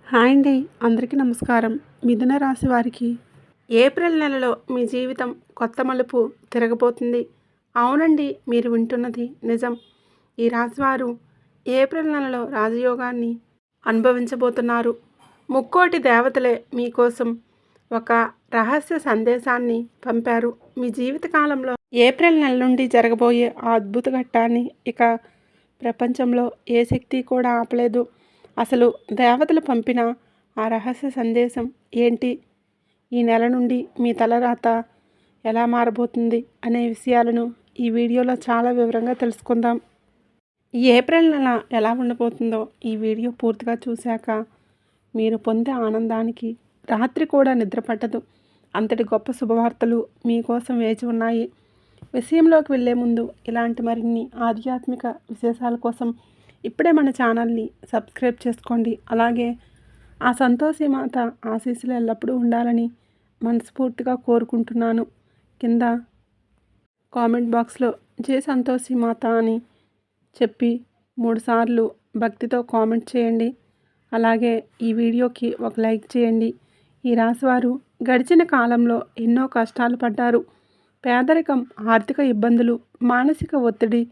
Hi అండి. అందరికీ నమస్కారం. మిథున రాశి వారికి ఏప్రిల్ నెలలో మీ జీవితం కొత్త మలుపు తిరగబోతుంది. అవునండి, మీరు వింటున్నది నిజం. ఈ రాశివారు ఏప్రిల్ నెలలో రాజయోగాన్ని అనుభవించబోతున్నారు. ముక్కోటి దేవతలే మీకోసం ఒక రహస్య సందేశాన్ని పంపారు. మీ జీవితకాలంలో ఏప్రిల్ నెల నుండి జరగబోయే ఆ అద్భుత ఘట్టాన్ని ఇక ప్రపంచంలో ఏ శక్తి కూడా ఆపలేదు. అసలు దేవతలు పంపిన ఆ రహస్య సందేశం ఏంటి? ఈ నెల నుండి మీ తలరాత ఎలా మారబోతుంది అనే విషయాలను ఈ వీడియోలో చాలా వివరంగా తెలుసుకుందాం. ఈ ఏప్రిల్ నెల ఎలా ఉండబోతుందో ఈ వీడియో పూర్తిగా చూశాక మీరు పొందే ఆనందానికి రాత్రి కూడా నిద్ర పట్టదు. అంతటి గొప్ప శుభవార్తలు మీకోసం వేచి ఉన్నాయి. విషయంలోకి వెళ్ళే ముందు ఇలాంటి మరిన్ని ఆధ్యాత్మిక విశేషాల కోసం ఇప్పుడే మన ఛానల్ని సబ్స్క్రైబ్ చేసుకోండి. అలాగే ఆ సంతోషి మాత ఆశీస్సులు ఎల్లప్పుడూ ఉండాలని మనస్ఫూర్తిగా కోరుకుంటున్నాను. కింద కామెంట్ బాక్స్లో జై సంతోషి మాత అని చెప్పి 3 సార్లు భక్తితో కామెంట్ చేయండి. అలాగే ఈ వీడియోకి ఒక లైక్ చేయండి. ఈ రాశివారు గడిచిన కాలంలో ఎన్నో కష్టాలు పడ్డారు. పేదరికం, ఆర్థిక ఇబ్బందులు, మానసిక ఒత్తిడి,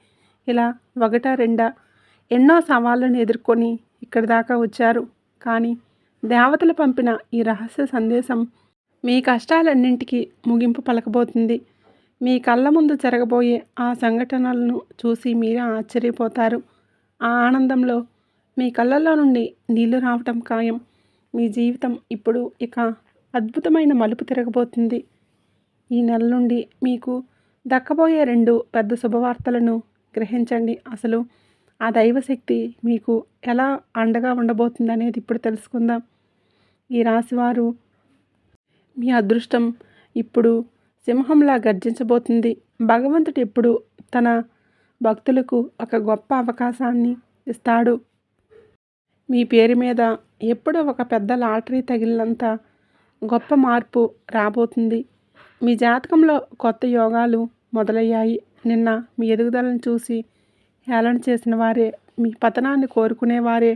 ఇలా ఒకటా రెండా ఎన్నో సవాళ్ళను ఎదుర్కొని ఇక్కడి దాకా వచ్చారు. కానీ దేవతలు పంపిన ఈ రహస్య సందేశం మీ కష్టాలన్నింటికీ ముగింపు పలకబోతుంది. మీ కళ్ళ ముందు జరగబోయే ఆ సంఘటనలను చూసి మీరే ఆశ్చర్యపోతారు. ఆ ఆనందంలో మీ కళ్ళల్లో నుండి నీళ్లు రావటం ఖాయం. మీ జీవితం ఇప్పుడు ఇక అద్భుతమైన మలుపు తిరగబోతుంది. ఈ నెల నుండి మీకు దక్కబోయే 2 పెద్ద శుభవార్తలను గ్రహించండి. అసలు ఆ దైవశక్తి మీకు ఎలా అండగా ఉండబోతుంది అనేది ఇప్పుడు తెలుసుకుందాం. ఈ రాశివారు మీ అదృష్టం ఇప్పుడు సింహంలా గర్జించబోతుంది. భగవంతుడు ఎప్పుడు తన భక్తులకు ఒక గొప్ప అవకాశాన్ని ఇస్తాడు. మీ పేరు మీద ఎప్పుడో ఒక పెద్ద లాటరీ తగిలినంత గొప్ప మార్పు రాబోతుంది. మీ జాతకంలో కొత్త యోగాలు మొదలయ్యాయి. నిన్న మీ ఎదుగుదలను చూసి హేళన చేసిన వారే, మీ పతనాన్ని కోరుకునేవారే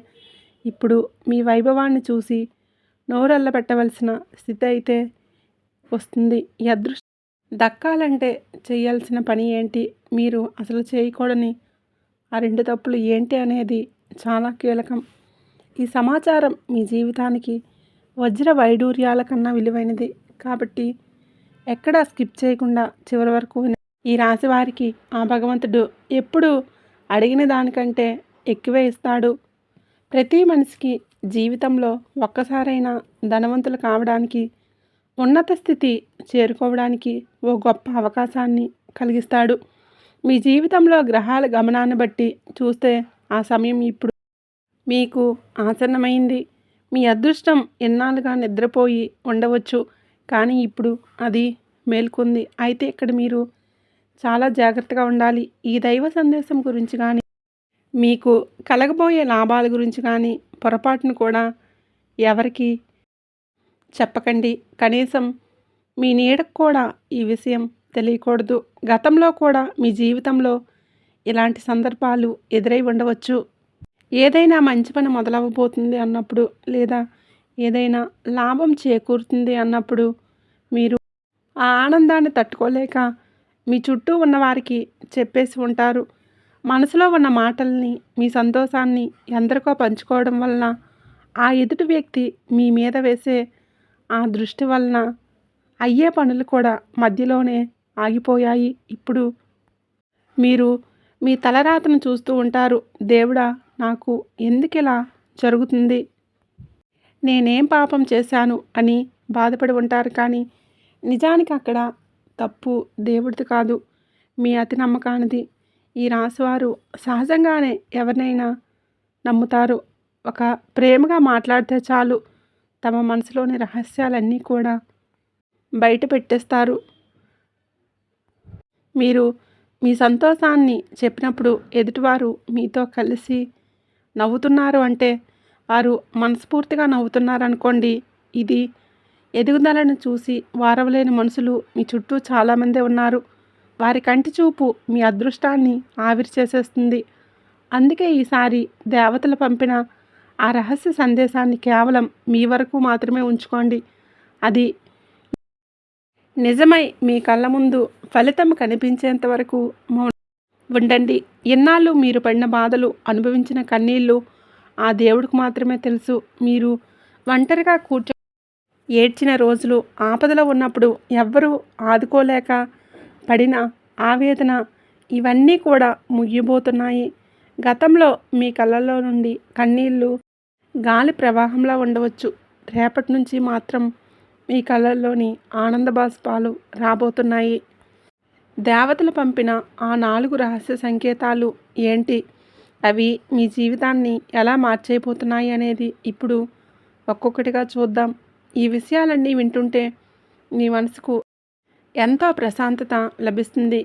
ఇప్పుడు మీ వైభవాన్ని చూసి నోరెళ్ళ పెట్టవలసిన స్థితి అయితే వస్తుంది. ఈ అదృష్టం దక్కాలంటే చేయాల్సిన పని ఏంటి, మీరు అసలు చేయకూడని ఆ 2 తప్పులు ఏంటి అనేది చాలా కీలకం. ఈ సమాచారం మీ జీవితానికి వజ్ర వైడూర్యాల కన్నా విలువైనది. కాబట్టి ఎక్కడా స్కిప్ చేయకుండా చివరి వరకు ఈ రాశి వారికి ఆ భగవంతుడు ఎప్పుడు అడిగిన దానికంటే ఎక్కువే ఇస్తాడు. ప్రతి మనిషికి జీవితంలో ఒక్కసారైనా ధనవంతులు కావడానికి, ఉన్నత స్థితి చేరుకోవడానికి ఓ గొప్ప అవకాశాన్ని కలిగిస్తాడు. మీ జీవితంలో గ్రహాల గమనాన్ని బట్టి చూస్తే ఆ సమయం ఇప్పుడు మీకు ఆసన్నమైంది. మీ అదృష్టం ఎన్నాళ్ళుగా నిద్రపోయి ఉండవచ్చు, కానీ ఇప్పుడు అది మేల్కొంది. అయితే ఇక్కడ మీరు చాలా జాగ్రత్తగా ఉండాలి. ఈ దైవ సందేశం గురించి కానీ, మీకు కలగబోయే లాభాల గురించి కానీ పొరపాటును కూడా ఎవరికి చెప్పకండి. కనీసం మీ నీడకు కూడా ఈ విషయం తెలియకూడదు. గతంలో కూడా మీ జీవితంలో ఇలాంటి సందర్భాలు ఎదురై ఉండవచ్చు. ఏదైనా మంచి పని మొదలవబోతుంది అన్నప్పుడు, లేదా ఏదైనా లాభం చేకూరుతుంది అన్నప్పుడు మీరు ఆ ఆనందాన్ని తట్టుకోలేక మీ చుట్టూ ఉన్నవారికి చెప్పేసి ఉంటారు. మనసులో ఉన్న మాటల్ని, మీ సంతోషాన్ని ఎందరికో పంచుకోవడం వలన ఆ ఎదుటి వ్యక్తి మీ మీద వేసే ఆ దృష్టి వలన అయ్యే పనులు కూడా మధ్యలోనే ఆగిపోయాయి. ఇప్పుడు మీరు మీ తలరాతను చూస్తూ ఉంటారు. దేవుడా, నాకు ఎందుకిలా జరుగుతుంది, నేనేం పాపం చేశాను అని బాధపడి ఉంటారు. కానీ నిజానికి అక్కడ తప్పు దేవుడిది కాదు, మీ అతి నమ్మకానిది. ఈ రాశివారు సహజంగానే ఎవరినైనా నమ్ముతారు. ఒక ప్రేమగా మాట్లాడితే చాలు తమ మనసులోని రహస్యాలన్నీ కూడా బయట పెట్టేస్తారు. మీరు మీ సంతోషాన్ని చెప్పినప్పుడు ఎదుటివారు మీతో కలిసి నవ్వుతున్నారు అంటే వారు మనస్ఫూర్తిగా నవ్వుతున్నారనుకోండి. ఇది ఎదుగుదలను చూసి వారవలేని మనుషులు మీ చుట్టూ చాలామందే ఉన్నారు. వారి కంటి చూపు మీ అదృష్టాన్ని ఆవిరి చేసేస్తుంది. అందుకే ఈసారి దేవతలు పంపిన ఆ రహస్య సందేశాన్ని కేవలం మీ వరకు మాత్రమే ఉంచుకోండి. అది నిజమై మీ కళ్ళ ముందు ఫలితం కనిపించేంత వరకు ఉండండి. ఎన్నాళ్ళు మీరు పడిన బాధలు, అనుభవించిన కన్నీళ్ళు ఆ దేవుడికి మాత్రమే తెలుసు. మీరు ఒంటరిగా ఏడ్చిన రోజులు, ఆపదలో ఉన్నప్పుడు ఎవ్వరూ ఆదుకోలేక పడిన ఆవేదన, ఇవన్నీ కూడా ముగియబోతున్నాయి. గతంలో మీ కళ్ళల్లో నుండి కన్నీళ్ళు గాలి ప్రవాహంలా ఉండవచ్చు. రేపటి నుంచి మాత్రం మీ కళ్ళల్లోని ఆనంద బాష్పాలు రాబోతున్నాయి. దేవతలు పంపిన ఆ 4 రహస్య సంకేతాలు ఏంటి? అవి మీ జీవితాన్ని ఎలా మార్చేయబోతున్నాయి అనేది ఇప్పుడు ఒక్కొక్కటిగా చూద్దాం. ఈ విషయాలన్నీ వింటుంటే మీ మనసుకు ఎంతో ప్రశాంతత లభిస్తుంది.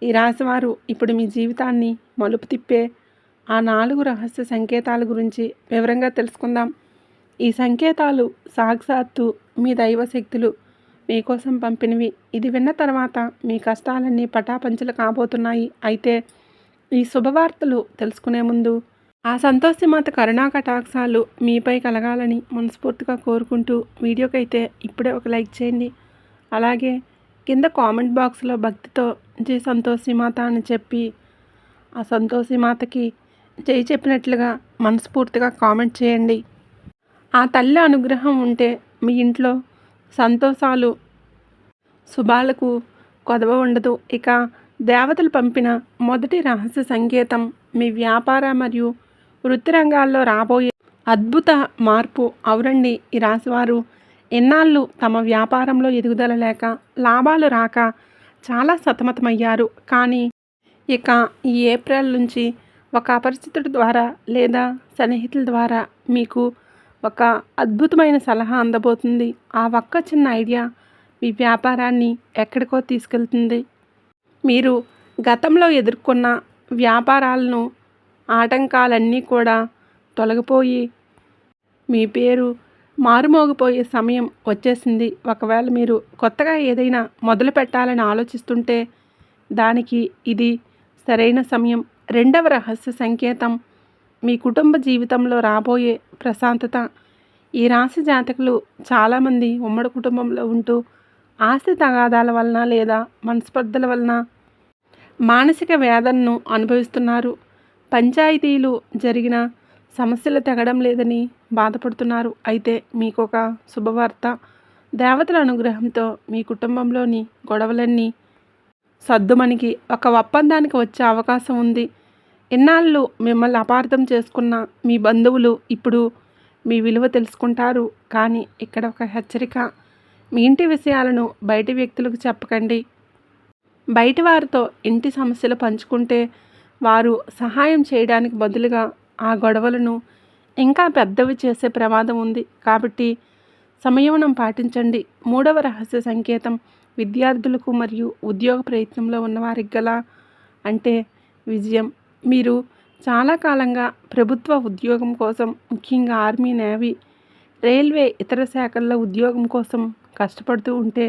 ఈ రాశివారు ఇప్పుడు మీ జీవితాన్ని మలుపు తిప్పే ఆ 4 రహస్య సంకేతాల గురించి వివరంగా తెలుసుకుందాం. ఈ సంకేతాలు సాక్షాత్తు మీ దైవశక్తులు మీకోసం పంపినవి. ఇది విన్న తర్వాత మీ కష్టాలన్నీ పటాపంచలు కాబోతున్నాయి. అయితే ఈ శుభవార్తలు తెలుసుకునే ముందు ఆ సంతోషిమాత కరుణా కటాక్షాలు మీపై కలగాలని మనస్ఫూర్తిగా కోరుకుంటూ వీడియోకైతే ఇప్పుడే ఒక లైక్ చేయండి. అలాగే కింద కామెంట్ బాక్స్లో భక్తితో జై సంతోషిమాత అని చెప్పి ఆ సంతోషిమాతకి జై చెప్పినట్లుగా మనస్ఫూర్తిగా కామెంట్ చేయండి. ఆ తల్లి అనుగ్రహం ఉంటే మీ ఇంట్లో సంతోషాలు, శుభాలకు కొదవ ఉండదు. ఇక దేవతలు పంపిన మొదటి రహస్య సంకేతం మీ వ్యాపార మరియు వృత్తి రంగాల్లో రాబోయే అద్భుత మార్పు. అవునండి, ఈ రాశివారు ఎన్నాళ్ళు తమ వ్యాపారంలో ఎదుగుదల లేక, లాభాలు రాక చాలా సతమతమయ్యారు. కానీ ఇక ఈ ఏప్రిల్ నుంచి ఒక అపరిచితుడి ద్వారా లేదా స్నేహితుల ద్వారా మీకు ఒక అద్భుతమైన సలహా అందబోతుంది. ఆ ఒక్క చిన్న ఐడియా మీ వ్యాపారాన్ని ఎక్కడికో తీసుకెళ్తుంది. మీరు గతంలో ఎదుర్కొన్న వ్యాపారాలను ఆటంకాలన్నీ కూడా తొలగిపోయి మీ పేరు మారుమోగిపోయే సమయం వచ్చేసింది. ఒకవేళ మీరు కొత్తగా ఏదైనా మొదలు పెట్టాలని ఆలోచిస్తుంటే దానికి ఇది సరైన సమయం. రెండవ రహస్య సంకేతం మీ కుటుంబ జీవితంలో రాబోయే ప్రశాంతత. ఈ రాశి జాతకులు చాలామంది ఉమ్మడి కుటుంబంలో ఉంటూ ఆస్తి తగాదాల వలన లేదా మనస్పర్ధల వలన మానసిక వేదనను అనుభవిస్తున్నారు. పంచాయతీలు జరిగిన సమస్యలు తెగడం లేదని బాధపడుతున్నారు. అయితే మీకు ఒక శుభవార్త. దేవతల అనుగ్రహంతో మీ కుటుంబంలోని గొడవలన్నీ సద్దుమణిగి ఒక ఒప్పందానికి వచ్చే అవకాశం ఉంది. ఇన్నాళ్ళు మిమ్మల్ని అపార్థం చేసుకున్న మీ బంధువులు ఇప్పుడు మీ విలువ తెలుసుకుంటారు. కానీ ఇక్కడ ఒక హెచ్చరిక. మీ ఇంటి విషయాలను బయటి వ్యక్తులకు చెప్పకండి. బయటి వారితో ఇంటి సమస్యలు పంచుకుంటే వారు సహాయం చేయడానికి బదులుగా ఆ గొడవలను ఇంకా పెద్దవి చేసే ప్రమాదం ఉంది. కాబట్టి సంయమనం పాటించండి. మూడవ రహస్య సంకేతం విద్యార్థులకు మరియు ఉద్యోగ ప్రయత్నంలో ఉన్నవారికి గల అంటే విజయం. మీరు చాలా కాలంగా ప్రభుత్వ ఉద్యోగం కోసం, ముఖ్యంగా ఆర్మీ, నేవీ, రైల్వే, ఇతర శాఖల్లో ఉద్యోగం కోసం కష్టపడుతూ ఉంటే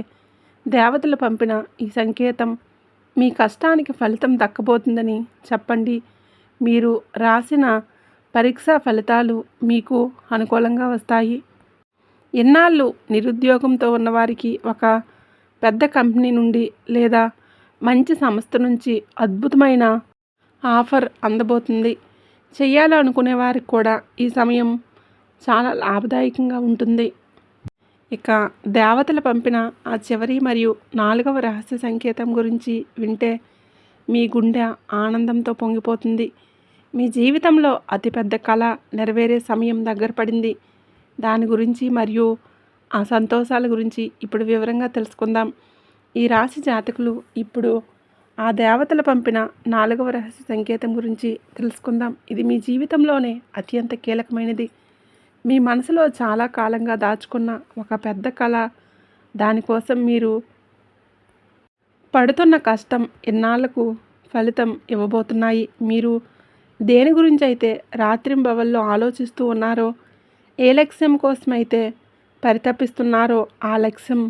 దేవతలు పంపిన ఈ సంకేతం మీ కష్టానికి ఫలితం దక్కబోతుందని చెప్పండి. మీరు రాసిన పరీక్షా ఫలితాలు మీకు అనుకూలంగా వస్తాయి. ఇన్నాళ్ళు నిరుద్యోగంతో ఉన్నవారికి ఒక పెద్ద కంపెనీ నుండి లేదా మంచి సంస్థ నుంచి అద్భుతమైన ఆఫర్ అందబోతుంది. చేయాలనుకునే వారికి కూడా ఈ సమయం చాలా లాభదాయకంగా ఉంటుంది. ఇక దేవతలు పంపిన ఆ చివరి మరియు 4వ రహస్య సంకేతం గురించి వింటే మీ గుండె ఆనందంతో పొంగిపోతుంది. మీ జీవితంలో అతిపెద్ద కళ నెరవేరే సమయం దగ్గర పడింది. దాని గురించి మరియు ఆ సంతోషాల గురించి ఇప్పుడు వివరంగా తెలుసుకుందాం. ఈ రాశి జాతకులు ఇప్పుడు ఆ దేవతలు పంపిన 4వ రహస్య సంకేతం గురించి తెలుసుకుందాం. ఇది మీ జీవితంలోనే అత్యంత కీలకమైనది. మీ మనసులో చాలా కాలంగా దాచుకున్న ఒక పెద్ద కళ, దానికోసం మీరు పడుతున్న కష్టం ఇన్నాళ్లకు ఫలితం ఇవ్వబోతున్నాయి. మీరు దేని గురించి అయితే రాత్రింబవళ్ళు ఆలోచిస్తూ ఉన్నారో, ఏ లక్ష్యం కోసమైతే పరితపిస్తున్నారో ఆ లక్ష్యం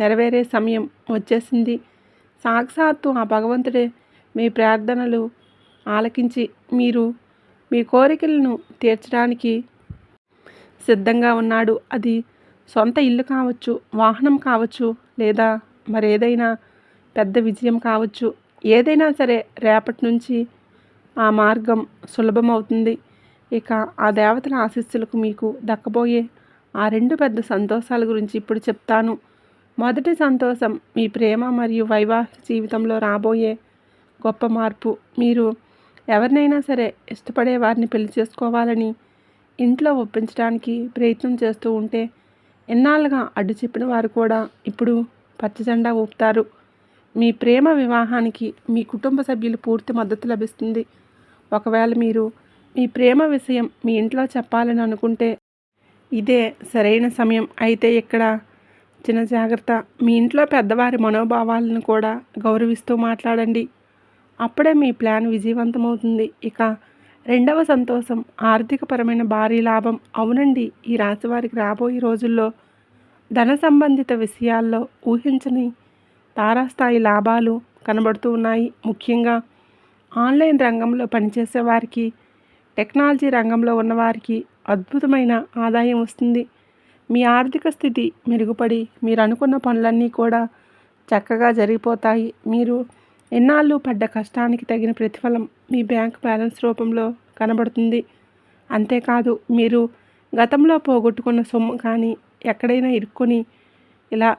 నెరవేరే సమయం వచ్చేసింది. సాక్షాత్తు ఆ భగవంతుడే మీ ప్రార్థనలు ఆలకించి మీరు మీ కోరికలను తీర్చడానికి సిద్ధంగా ఉన్నాడు. అది సొంత ఇల్లు కావచ్చు, వాహనం కావచ్చు, లేదా మరేదైనా పెద్ద విజయం కావచ్చు. ఏదైనా సరే రేపటి నుంచి ఆ మార్గం సులభమవుతుంది. ఇక ఆ దేవతల ఆశీస్సులకు మీకు దక్కబోయే ఆ 2 పెద్ద సంతోషాల గురించి ఇప్పుడు చెప్తాను. మొదటి సంతోషం మీ ప్రేమ మరియు వైవాహిక జీవితంలో రాబోయే గొప్ప మార్పు. మీరు ఎవరినైనా సరే ఇష్టపడే వారిని పెళ్లి చేసుకోవాలని ఇంట్లో ఒప్పించడానికి ప్రయత్నం చేస్తూ ఉంటే ఎన్నాళ్ళుగా అడ్డు చెప్పిన వారు కూడా ఇప్పుడు పచ్చజెండా ఊపుతారు. మీ ప్రేమ వివాహానికి మీ కుటుంబ సభ్యులు పూర్తి మద్దతు లభిస్తుంది. ఒకవేళ మీరు మీ ప్రేమ విషయం మీ ఇంట్లో చెప్పాలని అనుకుంటే ఇదే సరైన సమయం. అయితే ఇక్కడ చిన్న జాగ్రత్త, మీ ఇంట్లో పెద్దవారి మనోభావాలను కూడా గౌరవిస్తూ మాట్లాడండి. అప్పుడే మీ ప్లాన్ విజయవంతమవుతుంది. ఇక రెండవ సంతోషం ఆర్థికపరమైన భారీ లాభం. అవునండి, ఈ రాశి వారికి రాబోయే రోజుల్లో ధన సంబంధిత విషయాల్లో ఊహించని తారాస్థాయి లాభాలు కనబడుతూ ఉన్నాయి. ముఖ్యంగా ఆన్లైన్ రంగంలో పనిచేసే వారికి, టెక్నాలజీ రంగంలో ఉన్నవారికి అద్భుతమైన ఆదాయం వస్తుంది. మీ ఆర్థిక స్థితి మెరుగుపడి మీరు అనుకున్న పనులన్నీ కూడా చక్కగా జరిగిపోతాయి. మీరు ఎన్నాళ్ళు పడ్డ కష్టానికి తగిన ప్రతిఫలం మీ బ్యాంక్ బ్యాలెన్స్ రూపంలో కనబడుతుంది. అంతేకాదు, మీరు గతంలో పోగొట్టుకున్న సొమ్ము కానీ, ఎక్కడైనా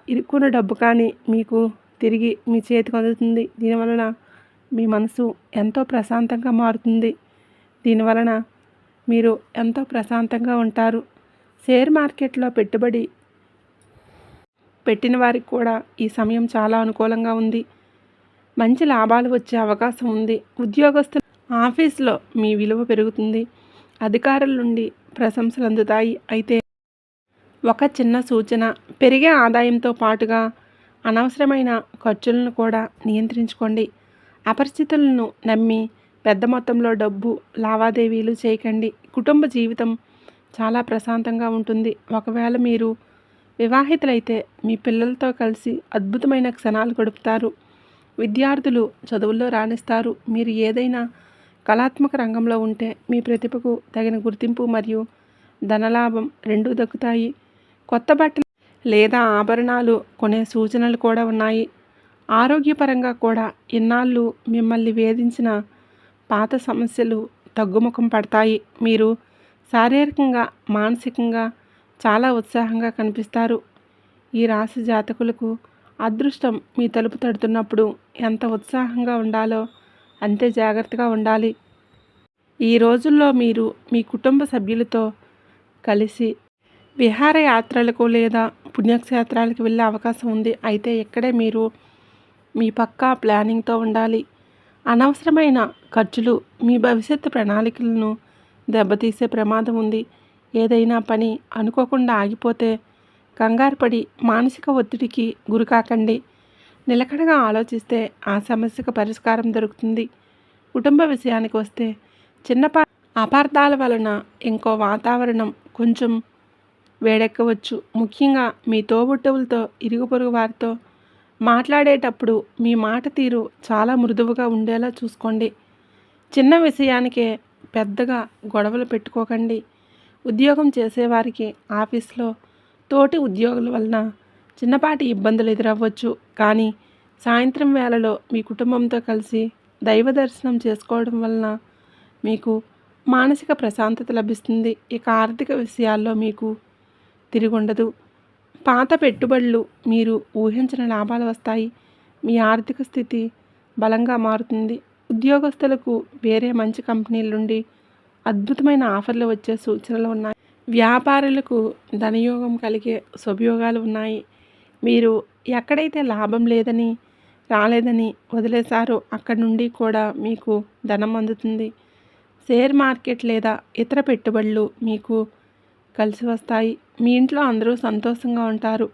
ఇరుక్కున్న డబ్బు కానీ మీకు తిరిగి మీ చేతికి అందుతుంది. దీనివలన మీ మనసు ఎంతో ప్రశాంతంగా మారుతుంది. దీనివలన మీరు ఎంతో ప్రశాంతంగా ఉంటారు. షేర్ మార్కెట్లో పెట్టుబడి పెట్టిన వారికి కూడా ఈ సమయం చాలా అనుకూలంగా ఉంది. మంచి లాభాలు వచ్చే అవకాశం ఉంది. ఉద్యోగస్తులు ఆఫీస్లో మీ విలువ పెరుగుతుంది. అధికారుల నుండి ప్రశంసలు అందుతాయి. అయితే ఒక చిన్న సూచన, పెరిగే ఆదాయంతో పాటుగా అనవసరమైన ఖర్చులను కూడా నియంత్రించుకోండి. అపరిచితులను నమ్మి పెద్ద మొత్తంలో డబ్బు లావాదేవీలు చేయకండి. కుటుంబ జీవితం చాలా ప్రశాంతంగా ఉంటుంది. ఒకవేళ మీరు వివాహితులైతే మీ పిల్లలతో కలిసి అద్భుతమైన క్షణాలు గడుపుతారు. విద్యార్థులు చదువుల్లో రాణిస్తారు. మీరు ఏదైనా కళాత్మక రంగంలో ఉంటే మీ ప్రతిభకు తగిన గుర్తింపు మరియు ధనలాభం రెండూ దక్కుతాయి. కొత్త బట్టలు లేదా ఆభరణాలు కొనే సూచనలు కూడా ఉన్నాయి. ఆరోగ్యపరంగా కూడా ఇన్నాళ్ళు మిమ్మల్ని వేధించిన పాత సమస్యలు తగ్గుముఖం పడతాయి. మీరు శారీరకంగా, మానసికంగా చాలా ఉత్సాహంగా కనిపిస్తారు. ఈ రాశి జాతకులకు అదృష్టం మీ తలుపు తడుతున్నప్పుడు ఎంత ఉత్సాహంగా ఉండాలో అంతే జాగ్రత్తగా ఉండాలి. ఈ రోజుల్లో మీరు మీ కుటుంబ సభ్యులతో కలిసి విహారయాత్రలకు లేదా పుణ్యక్షేత్రాలకు వెళ్ళే అవకాశం ఉంది. అయితే ఇక్కడే మీరు మీ పక్కా ప్లానింగ్తో ఉండాలి. అనవసరమైన ఖర్చులు మీ భవిష్యత్తు ప్రణాళికలను దెబ్బతీసే ప్రమాదం ఉంది. ఏదైనా పని అనుకోకుండా ఆగిపోతే కంగారుపడి మానసిక ఒత్తిడికి గురికాకండి. నిలకడగా ఆలోచిస్తే ఆ సమస్యకు పరిష్కారం దొరుకుతుంది. కుటుంబ విషయానికి వస్తే చిన్నపాటి అపార్థాల వలన ఇంకో వాతావరణం కొంచెం వేడెక్కవచ్చు. ముఖ్యంగా మీ తోబుట్టువులతో, ఇరుగు పొరుగు వారితో మాట్లాడేటప్పుడు మీ మాట తీరు చాలా మృదువుగా ఉండేలా చూసుకోండి. చిన్న విషయానికే పెద్దగా గొడవలు పెట్టుకోకండి. ఉద్యోగం చేసేవారికి ఆఫీస్లో తోటి ఉద్యోగుల వలన చిన్నపాటి ఇబ్బందులు ఎదురవ్వచ్చు. కానీ సాయంత్రం వేళలో మీ కుటుంబంతో కలిసి దైవ దర్శనం చేసుకోవడం వలన మీకు మానసిక ప్రశాంతత లభిస్తుంది. ఇక ఆర్థిక విషయాల్లో మీకు తిరుగుండదు. పాత పెట్టుబడులు మీరు ఊహించిన లాభాలు వస్తాయి. మీ ఆర్థిక స్థితి బలంగా మారుతుంది. ఉద్యోగస్తులకు వేరే మంచి కంపెనీల నుండి అద్భుతమైన ఆఫర్లు వచ్చే సూచనలు ఉన్నాయి. వ్యాపారులకు ధనయోగం కలిగే శుభయోగాలు ఉన్నాయి. మీరు ఎక్కడైతే లాభం రాలేదని వదిలేశారో అక్కడి నుండి కూడా మీకు ధనం అందుతుంది. షేర్ మార్కెట్ లేదా ఇతర పెట్టుబడులు మీకు కలిసి వస్తాయి. మీ ఇంట్లో అందరూ సంతోషంగా ఉంటారు.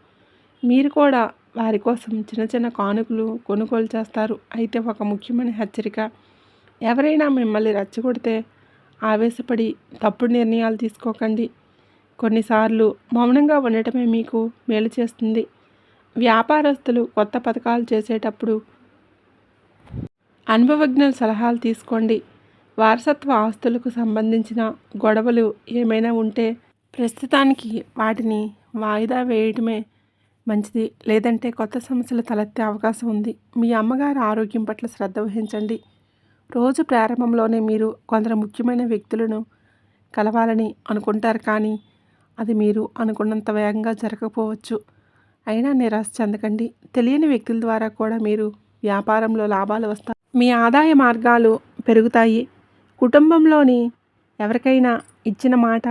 మీరు కూడా వారి కోసం చిన్న చిన్న కానుకలు కొనుగోలు చేస్తారు. అయితే ఒక ముఖ్యమైన హెచ్చరిక, ఎవరైనా మిమ్మల్ని రెచ్చగొడితే ఆవేశపడి తప్పుడు నిర్ణయాలు తీసుకోకండి. కొన్నిసార్లు మౌనంగా ఉండటమే మీకు మేలు చేస్తుంది. వ్యాపారస్తులు కొత్త పథకాలు చేసేటప్పుడు అనుభవజ్ఞుల సలహాలు తీసుకోండి. వారసత్వ ఆస్తులకు సంబంధించిన గొడవలు ఏమైనా ఉంటే ప్రస్తుతానికి వాటిని వాయిదా వేయడమే మంచిది. లేదంటే కొత్త సమస్యలు తలెత్తే అవకాశం ఉంది. మీ అమ్మగారి ఆరోగ్యం పట్ల శ్రద్ధ వహించండి. రోజు ప్రారంభంలోనే మీరు కొందరు ముఖ్యమైన వ్యక్తులను కలవాలని అనుకుంటారు, కానీ అది మీరు అనుకున్నంత వేగంగా జరగకపోవచ్చు. అయినా నిరాశ చెందకండి. తెలియని వ్యక్తుల ద్వారా కూడా మీరు వ్యాపారంలో లాభాలు వస్తాయి. మీ ఆదాయ మార్గాలు పెరుగుతాయి. కుటుంబంలోని ఎవరికైనా ఇచ్చిన మాట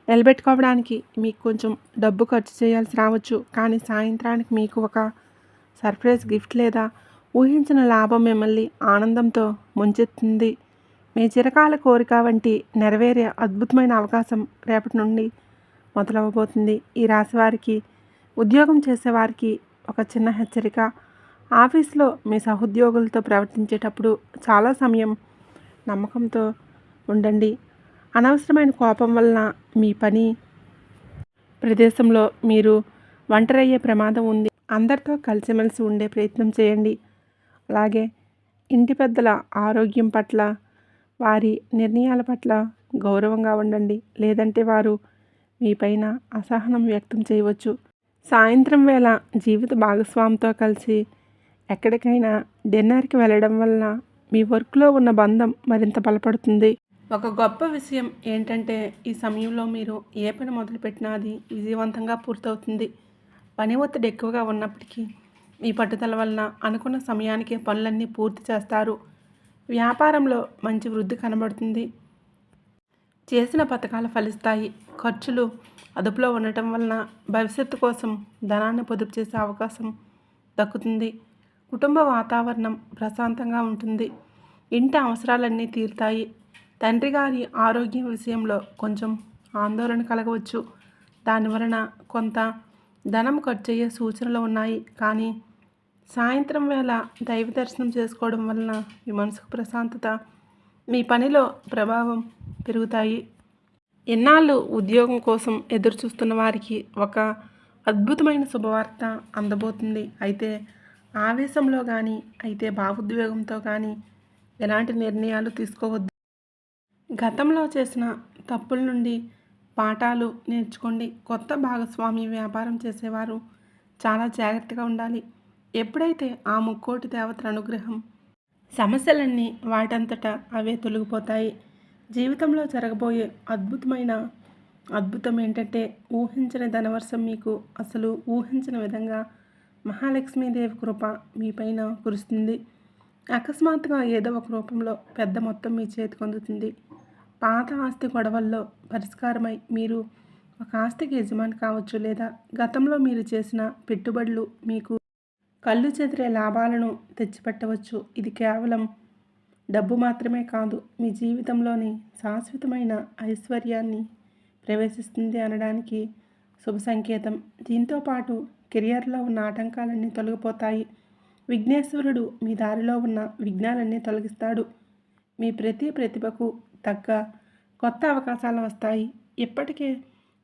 నిలబెట్టుకోవడానికి మీకు కొంచెం డబ్బు ఖర్చు చేయాల్సి రావచ్చు, కానీ సాయంత్రానికి మీకు ఒక సర్ప్రైజ్ గిఫ్ట్ లేదా ఊహించిన లాభం మిమ్మల్ని ఆనందంతో ముంచెత్తుంది. మీ చిరకాల కోరిక వంటి నెరవేరే అద్భుతమైన అవకాశం రేపటి నుండి మొదలవబోతుంది. ఈ రాశి వారికి, ఉద్యోగం చేసేవారికి ఒక చిన్న హెచ్చరిక. ఆఫీస్లో మీ సహోద్యోగులతో ప్రవర్తించేటప్పుడు చాలా సమయం నమ్మకంతో ఉండండి. అనవసరమైన కోపం వలన మీ పని ప్రదేశంలో మీరు ఒంటరయ్యే ప్రమాదం ఉంది. అందరితో కలిసిమెలిసి ఉండే ప్రయత్నం చేయండి. అలాగే ఇంటి పెద్దల ఆరోగ్యం పట్ల, వారి నిర్ణయాల పట్ల గౌరవంగా ఉండండి. లేదంటే వారు మీ పైన అసహనం వ్యక్తం చేయవచ్చు. సాయంత్రం వేళ జీవిత భాగస్వామితో కలిసి ఎక్కడికైనా డిన్నర్కి వెళ్ళడం వలన మీ వర్క్లో ఉన్న బంధం మరింత బలపడుతుంది. ఒక గొప్ప విషయం ఏంటంటే ఈ సమయంలో మీరు ఏ పని మొదలుపెట్టినా అది విజయవంతంగా పూర్తవుతుంది. పని ఒత్తిడి ఎక్కువగా ఉన్నప్పటికీ మీ పట్టుదల వలన అనుకున్న సమయానికి పనులన్నీ పూర్తి చేస్తారు. వ్యాపారంలో మంచి వృద్ధి కనబడుతుంది. చేసిన పథకాలు ఫలిస్తాయి. ఖర్చులు అదుపులో ఉండటం వలన భవిష్యత్తు కోసం ధనాన్ని పొదుపు చేసే అవకాశం దక్కుతుంది. కుటుంబ వాతావరణం ప్రశాంతంగా ఉంటుంది. ఇంటి అవసరాలన్నీ తీరుతాయి. తండ్రి గారి ఆరోగ్యం విషయంలో కొంచెం ఆందోళన కలగవచ్చు. దానివలన కొంత ధనం ఖర్చు అయ్యే సూచనలు ఉన్నాయి, కానీ సాయంత్రం వేళ దైవ దర్శనం చేసుకోవడం వలన మీ మనసుకు ప్రశాంతత, మీ పనిలో ప్రభావం పెరుగుతాయి. ఎన్నాళ్ళు ఉద్యోగం కోసం ఎదురు చూస్తున్న వారికి ఒక అద్భుతమైన శుభవార్త అందబోతుంది. అయితే ఆవేశంలో కానీ, భావోద్వేగంతో కానీ ఎలాంటి నిర్ణయాలు తీసుకోవద్దు. గతంలో చేసిన తప్పుల నుండి పాఠాలు నేర్చుకోండి. కొత్త భాగస్వామి వ్యాపారం చేసేవారు చాలా జాగ్రత్తగా ఉండాలి. ఎప్పుడైతే ఆ ముక్కోటి దేవతల అనుగ్రహం, సమస్యలన్నీ వాటంతటా అవే తొలగిపోతాయి. జీవితంలో జరగబోయే అద్భుతం ఏంటంటే ఊహించని ధనవర్షం మీకు అసలు ఊహించని విధంగా మహాలక్ష్మీదేవి కృప మీ పైన కురుస్తుంది. అకస్మాత్తుగా ఏదో ఒక రూపంలో పెద్ద మొత్తం మీ చేతికి అందుతుంది. పాత ఆస్తి గొడవల్లో పరిష్కారమై మీరు ఒక ఆస్తికి యజమాని కావచ్చు, లేదా గతంలో మీరు చేసిన పెట్టుబడులు మీకు కళ్ళు చెదిరే లాభాలను తెచ్చిపెట్టవచ్చు. ఇది కేవలం డబ్బు మాత్రమే కాదు, మీ జీవితంలోని శాశ్వతమైన ఐశ్వర్యాన్ని ప్రవేశిస్తుంది అనడానికి శుభ సంకేతం. దీంతో పాటు కెరియర్లో ఉన్న ఆటంకాలన్నీ తొలగిపోతాయి. విఘ్నేశ్వరుడు మీ దారిలో ఉన్న విఘ్నాలన్నీ తొలగిస్తాడు. మీ ప్రతిభకు తగ్గ కొత్త అవకాశాలు వస్తాయి. ఇప్పటికే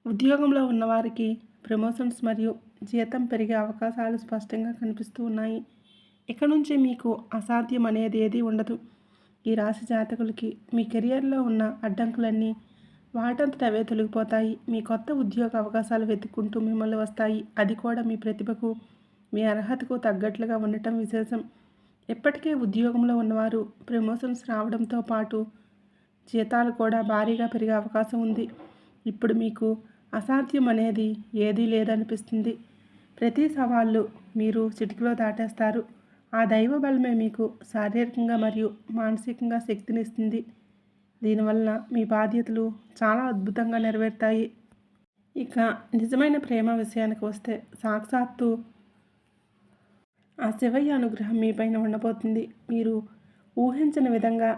ఉద్యోగంలో ఉన్నవారికి ప్రమోషన్స్ మరియు జీతం పెరిగే అవకాశాలు స్పష్టంగా కనిపిస్తూ ఉన్నాయి. ఇక నుంచి మీకు అసాధ్యం అనేది ఏదీ ఉండదు. ఈ రాశి జాతకులకి మీ కెరియర్లో ఉన్న అడ్డంకులన్నీ వాటంతట అవే తొలగిపోతాయి. మీ కొత్త ఉద్యోగ అవకాశాలు వెతుక్కుంటూ మిమ్మల్ని వస్తాయి. అది కూడా మీ ప్రతిభకు, మీ అర్హతకు తగ్గట్లుగా ఉండటం విశేషం. ఇప్పటికే ఉద్యోగంలో ఉన్నవారు ప్రమోషన్స్ రావడంతో పాటు జీతాలు కూడా భారీగా పెరిగే అవకాశం ఉంది. ఇప్పుడు మీకు అసాధ్యం అనేది ఏదీ లేదనిపిస్తుంది. ప్రతి సవాళ్ళు మీరు చిటికలో దాటేస్తారు. ఆ దైవ బలమే మీకు శారీరకంగా మరియు మానసికంగా శక్తినిస్తుంది. దీనివల్ల మీ బాధ్యతలు చాలా అద్భుతంగా నెరవేరుతాయి. ఇక నిజమైన ప్రేమ విషయానికి వస్తే సాక్షాత్తు ఆ శివయ్య అనుగ్రహం మీ పైన ఉండబోతుంది. మీరు ఊహించిన విధంగా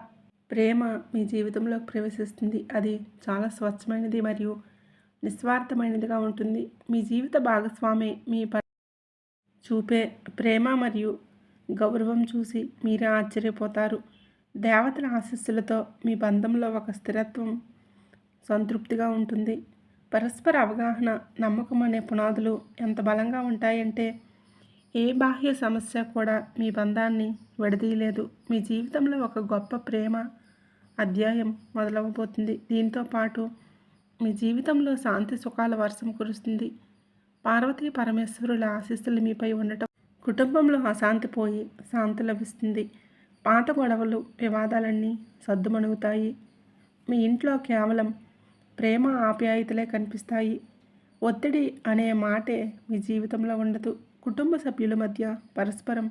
ప్రేమ మీ జీవితంలోకి ప్రవేశిస్తుంది. అది చాలా స్వచ్ఛమైనది మరియు నిస్వార్థమైనదిగా ఉంటుంది. మీ జీవిత భాగస్వామి మీ చూపే ప్రేమ మరియు గౌరవం చూసి మీరే ఆశ్చర్యపోతారు. దేవతల ఆశీస్సులతో మీ బంధంలో ఒక స్థిరత్వం, సంతృప్తిగా ఉంటుంది. పరస్పర అవగాహన, నమ్మకం అనే పునాదులు ఎంత బలంగా ఉంటాయంటే ఏ బాహ్య సమస్య కూడా మీ బంధాన్ని విడదీయలేదు. మీ జీవితంలో ఒక గొప్ప ప్రేమ అధ్యాయం మొదలవబోతుంది. దీంతో పాటు మీ జీవితంలో శాంతి సుఖాల వర్షం కురుస్తుంది. పార్వతీ పరమేశ్వరుల ఆశీస్సులు మీపై ఉండటం కుటుంబంలో అశాంతి పోయి శాంతి లభిస్తుంది. పాత గొడవలు వివాదాలన్నీ సద్దుమణుగుతాయి. మీ ఇంట్లో కేవలం ప్రేమ ఆప్యాయతలే కనిపిస్తాయి. ఒత్తిడి అనే మాటే మీ జీవితంలో ఉండదు. కుటుంబ సభ్యుల మధ్య పరస్పరం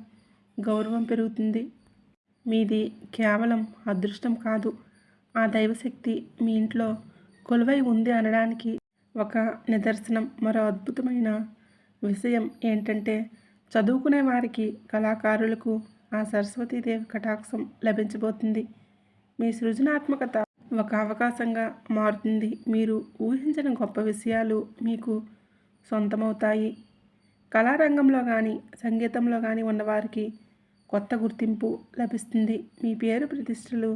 గౌరవం పెరుగుతుంది. మీది కేవలం అదృష్టం కాదు, ఆ దైవశక్తి మీ ఇంట్లో కొలువై ఉంది అనడానికి ఒక నిదర్శనం. మరో అద్భుతమైన విషయం ఏంటంటే చదువుకునే వారికి, కళాకారులకు ఆ సరస్వతీదేవి కటాక్షం లభించబోతుంది. మీ సృజనాత్మకత ఒక అవకాశంగా మారుతుంది. మీరు ఊహించిన గొప్ప విషయాలు మీకు సొంతమవుతాయి. కళారంగంలో కానీ, సంగీతంలో కానీ ఉన్నవారికి కొత్త గుర్తింపు లభిస్తుంది. మీ పేరు ప్రతిష్టలు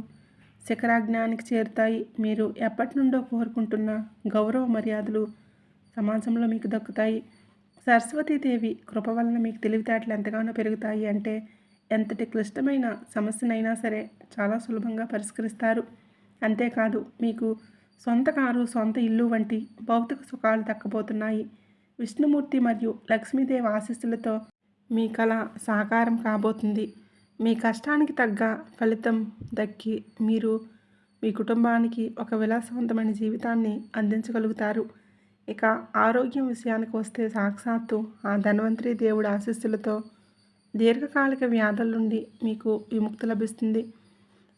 శిఖరాజ్ఞానికి చేరుతాయి. మీరు ఎప్పటి నుండో కోరుకుంటున్న గౌరవ మర్యాదలు సమాజంలో మీకు దక్కుతాయి. సరస్వతీదేవి కృప వలన మీకు తెలివితేటలు ఎంతగానో పెరుగుతాయి. అంటే ఎంతటి క్లిష్టమైన సమస్యనైనా సరే చాలా సులభంగా పరిష్కరిస్తారు. అంతేకాదు, మీకు సొంత కారు, సొంత ఇల్లు వంటి భౌతిక సుఖాలు దక్కబోతున్నాయి. విష్ణుమూర్తి మరియు లక్ష్మీదేవి ఆశీస్సులతో మీ కళ సాకారం కాబోతుంది. మీ కష్టానికి తగ్గ ఫలితం దక్కి మీరు మీ కుటుంబానికి ఒక విలాసవంతమైన జీవితాన్ని అందించగలుగుతారు. ఇక ఆరోగ్యం విషయానికి వస్తే సాక్షాత్తు ఆ ధన్వంతరి దేవుడి ఆశీస్సులతో దీర్ఘకాలిక వ్యాధుల నుండి మీకు విముక్తి లభిస్తుంది.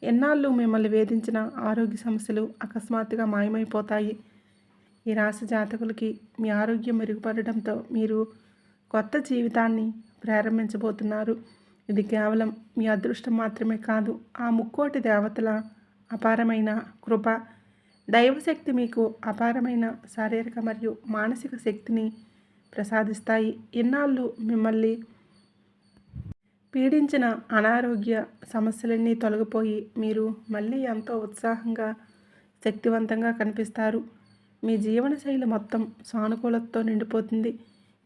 ఎన్నాళ్ళు మిమ్మల్ని వేధించిన ఆరోగ్య సమస్యలు అకస్మాత్తుగా మాయమైపోతాయి. ఈ రాశి జాతకులకి మీ ఆరోగ్యం మెరుగుపడడంతో మీరు కొత్త జీవితాన్ని ప్రారంభించబోతున్నారు. ఇది కేవలం మీ అదృష్టం మాత్రమే కాదు, ఆ ముక్కోటి దేవతల అపారమైన కృప. దైవశక్తి మీకు అపారమైన శారీరక మరియు మానసిక శక్తిని ప్రసాదిస్తాయి. ఇన్నాళ్ళు మిమ్మల్ని పీడించిన అనారోగ్య సమస్యలన్నీ తొలగిపోయి మీరు మళ్ళీ ఎంతో ఉత్సాహంగా, శక్తివంతంగా కనిపిస్తారు. మీ జీవనశైలి మొత్తం సానుకూలతతో నిండిపోతుంది.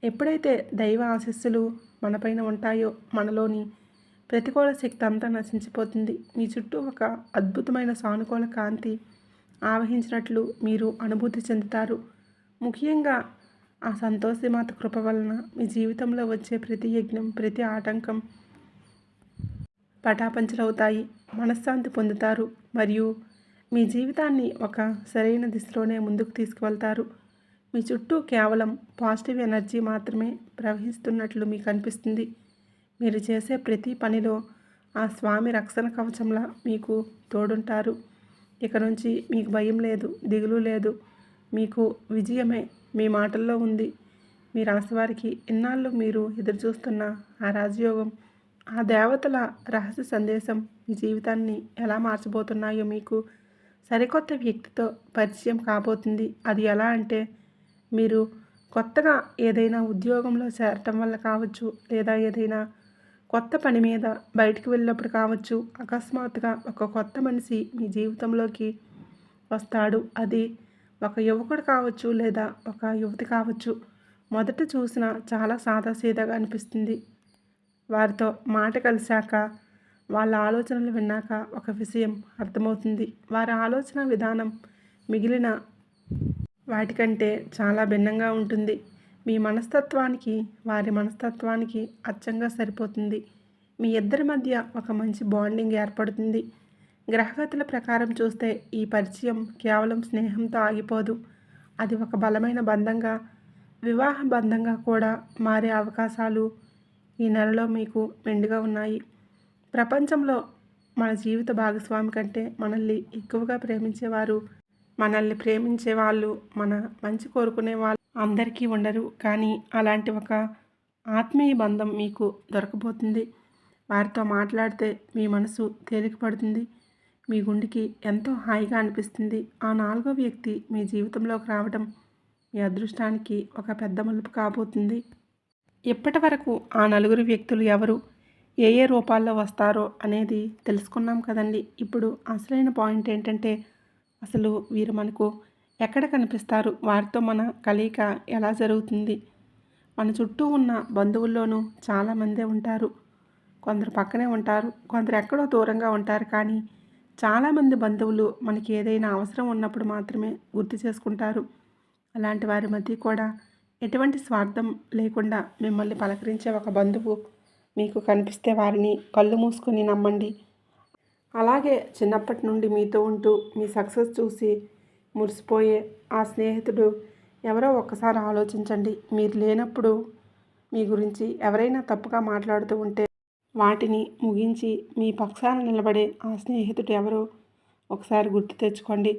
ఎప్పుడైతే దైవ ఆశీస్సులు మనపైన ఉంటాయో మనలోని ప్రతికూల శక్తి అంతా నశించిపోతుంది. మీ చుట్టూ ఒక అద్భుతమైన సానుకూల కాంతి ఆవహించినట్లు మీరు అనుభూతి చెందుతారు. ముఖ్యంగా ఆ సంతోషిమాత కృప వలన మీ జీవితంలో వచ్చే ప్రతి యజ్ఞం, ప్రతి ఆటంకం పటాపంచలవుతాయి. మనశ్శాంతి పొందుతారు మరియు మీ జీవితాన్ని ఒక సరైన దిశలోనే ముందుకు తీసుకువెళ్తారు. మీ చుట్టూ కేవలం పాజిటివ్ ఎనర్జీ మాత్రమే ప్రవహిస్తున్నట్లు మీకు అనిపిస్తుంది. మీరు చేసే ప్రతి పనిలో ఆ స్వామి రక్షణ కవచంలా మీకు తోడుంటారు. ఇక నుంచి మీకు భయం లేదు, దిగులు లేదు. మీకు విజయమే మీ మాటల్లో ఉంది. మీ రాశివారికి ఇన్నాళ్ళు మీరు ఎదురుచూస్తున్న ఆ రాజయోగం, ఆ దేవతల రహస్య సందేశం మీ జీవితాన్ని ఎలా మార్చబోతున్నాయో మీకు సరికొత్త వ్యక్తితో పరిచయం కాబోతుంది. అది ఎలా అంటే మీరు కొత్తగా ఏదైనా ఉద్యోగంలో చేరటం వల్ల కావచ్చు, లేదా ఏదైనా కొత్త పని మీద బయటికి వెళ్ళినప్పుడు కావచ్చు. అకస్మాత్తుగా ఒక కొత్త మనిషి మీ జీవితంలోకి వస్తాడు. అది ఒక యువకుడు కావచ్చు, లేదా ఒక యువతి కావచ్చు. మొదట చూసిన చాలా సాదాసీదాగా అనిపిస్తుంది. వారితో మాట కలిశాక, వాళ్ళ ఆలోచనలు విన్నాక ఒక విషయం అర్థమవుతుంది. వారి ఆలోచన విధానం మిగిలిన వాటికంటే చాలా భిన్నంగా ఉంటుంది. మీ మనస్తత్వానికి వారి మనస్తత్వానికి అచ్చంగా సరిపోతుంది. మీ ఇద్దరి మధ్య ఒక మంచి బాండింగ్ ఏర్పడుతుంది. గ్రహగతుల ప్రకారం చూస్తే ఈ పరిచయం కేవలం స్నేహంతో ఆగిపోదు. అది ఒక బలమైన బంధంగా, వివాహ బంధంగా కూడా మారే అవకాశాలు ఈ నెలలో మీకు మెండుగా ఉన్నాయి. ప్రపంచంలో మన జీవిత భాగస్వామి కంటే మనల్ని ఎక్కువగా ప్రేమించేవారు, మనల్ని ప్రేమించే వాళ్ళు, మన మంచి కోరుకునే వాళ్ళు అందరికీ ఉండరు. కానీ అలాంటి ఒక ఆత్మీయ బంధం మీకు దొరకబోతుంది. వారితో మాట్లాడితే మీ మనసు తేలికపడుతుంది. మీ గుండెకి ఎంతో హాయిగా అనిపిస్తుంది. ఆ నాలుగో వ్యక్తి మీ జీవితంలోకి రావడం మీ అదృష్టానికి ఒక పెద్ద మలుపు కాబోతుంది. ఇప్పటి వరకు ఆ నలుగురు వ్యక్తులు ఎవరు, ఏ ఏ రూపాల్లో వస్తారో అనేది తెలుసుకున్నాం కదండి. ఇప్పుడు అసలైన పాయింట్ ఏంటంటే అసలు వీరు మనకు ఎక్కడ కనిపిస్తారు, వారితో మన కలయిక ఎలా జరుగుతుంది. మన చుట్టూ ఉన్న బంధువుల్లోనూ చాలామందే ఉంటారు. కొందరు పక్కనే ఉంటారు, కొందరు ఎక్కడో దూరంగా ఉంటారు. కానీ చాలామంది బంధువులు మనకి ఏదైనా అవసరం ఉన్నప్పుడు మాత్రమే గుర్తు చేసుకుంటారు. అలాంటి వారి మధ్య కూడా ఎటువంటి స్వార్థం లేకుండా మిమ్మల్ని పలకరించే ఒక బంధువు మీకు కనిపిస్తే వారిని కళ్ళు మూసుకొని నమ్మండి. అలాగే చిన్నప్పటి నుండి మీతో ఉంటూ మీ సక్సెస్ చూసి మురిసిపోయే ఆ స్నేహితుడు ఎవరో ఒక్కసారి ఆలోచించండి. మీరు లేనప్పుడు మీ గురించి ఎవరైనా తప్పుగా మాట్లాడుతూ ఉంటే వాటిని ముగించి మీ పక్షాన నిలబడే ఆ స్నేహితుడు ఎవరో ఒకసారి గుర్తు తెచ్చుకోండి.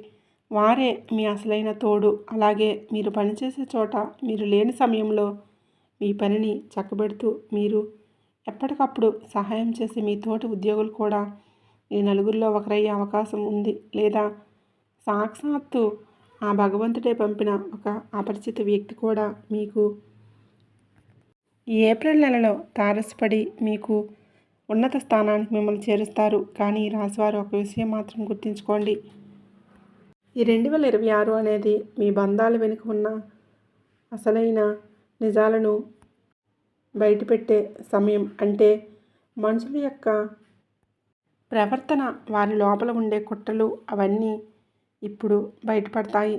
వారే మీ అసలైన తోడు. అలాగే మీరు పనిచేసే చోట మీరు లేని సమయంలో మీ పనిని చక్కబెడుతూ మీరు ఎప్పటికప్పుడు సహాయం చేసే మీ తోటి ఉద్యోగులు కూడా ఈ నలుగురిలో ఒకరయ్యే అవకాశం ఉంది. లేదా సాక్షాత్తు ఆ భగవంతుడే పంపిన ఒక అపరిచిత వ్యక్తి కూడా మీకు ఈ ఏప్రిల్ నెలలో తారసపడి మీకు ఉన్నత స్థానానికి మిమ్మల్ని చేరుస్తారు. కానీ ఈ రాశివారు ఒక విషయం మాత్రం గుర్తుంచుకోండి. ఈ 2026 అనేది మీ బంధాల వెనుక ఉన్న అసలైన నిజాలను బయటపెట్టే సమయం. అంటే మనుషుల యొక్క ప్రవర్తన, వారి లోపల ఉండే కుట్రలు అవన్నీ ఇప్పుడు బయటపడతాయి.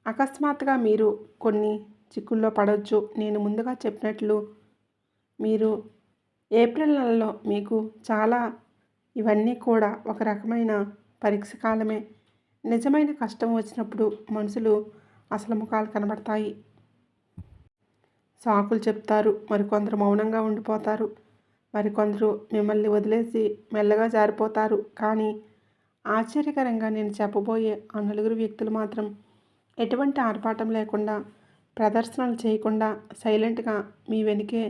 అకస్మాత్తుగా మీరు కొన్ని చిక్కుల్లో పడవచ్చు. నేను ముందుగా చెప్పినట్లు మీరు ఏప్రిల్ నెలలో మీకు చాలా ఇవన్నీ కూడా ఒక రకమైన పరీక్ష కాలమే. నిజమైన కష్టం వచ్చినప్పుడు మనుషులు అసలు ముఖాలు కనబడతాయి. సాకులు చెప్తారు, మరికొందరు మౌనంగా ఉండిపోతారు, మరికొందరు మిమ్మల్ని వదిలేసి మెల్లగా జారిపోతారు. కానీ ఆశ్చర్యకరంగా నేను చెప్పబోయే ఆ నలుగురు వ్యక్తులు మాత్రం ఎటువంటి ఆర్భాటం లేకుండా, ప్రదర్శనలు చేయకుండా సైలెంట్గా మీ వెనుకే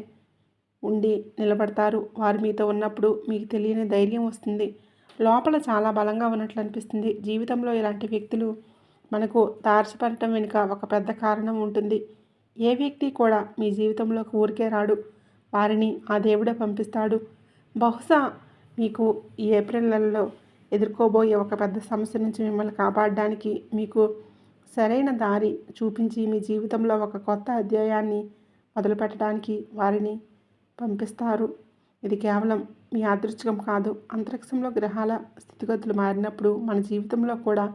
ఉండి నిలబడతారు. వారు మీతో ఉన్నప్పుడు మీకు తెలియని ధైర్యం వస్తుంది. లోపల చాలా బలంగా ఉన్నట్లు అనిపిస్తుంది. జీవితంలో ఇలాంటి వ్యక్తులు మనకు తారసపడటం వెనుక ఒక పెద్ద కారణం ఉంటుంది. ఏ వ్యక్తి కూడా మీ జీవితంలోకి ఊరికే రాడు. వారిని ఆ దేవుడే పంపిస్తాడు. బహుశా మీకు ఈ ఏప్రిల్ నెలలో ఎదుర్కోబోయే ఒక పెద్ద సమస్య నుంచి మిమ్మల్ని కాపాడడానికి, మీకు సరైన దారి చూపించి మీ జీవితంలో ఒక కొత్త అధ్యాయాన్ని మొదలుపెట్టడానికి వారిని పంపిస్తారు. ఇది కేవలం మీ అదృష్టం కాదు. అంతరిక్షంలో గ్రహాల స్థితిగతులు మారినప్పుడు మన జీవితంలో కూడా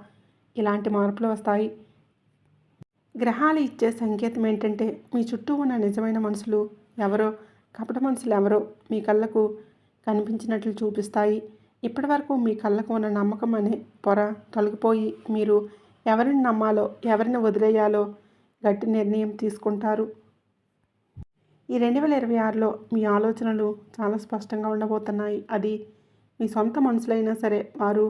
ఇలాంటి మార్పులు వస్తాయి. గ్రహాలు ఇచ్చే సంకేతం ఏంటంటే మీ చుట్టూ ఉన్న నిజమైన మనుషులు ఎవరో, కపట మనుషులు ఎవరో మీ కళ్ళకు కనిపించినట్లు చూపిస్తాయి. ఇప్పటి వరకు మీ కళ్ళకు ఉన్న నమ్మకం అనే పొర తొలగిపోయి మీరు ఎవరిని నమ్మాలో, ఎవరిని వదిలేయాలో గట్టి నిర్ణయం తీసుకుంటారు. ఈ 2026లో మీ ఆలోచనలు చాలా స్పష్టంగా ఉండబోతున్నాయి. అది మీ సొంత మనుషులైనా సరే వారు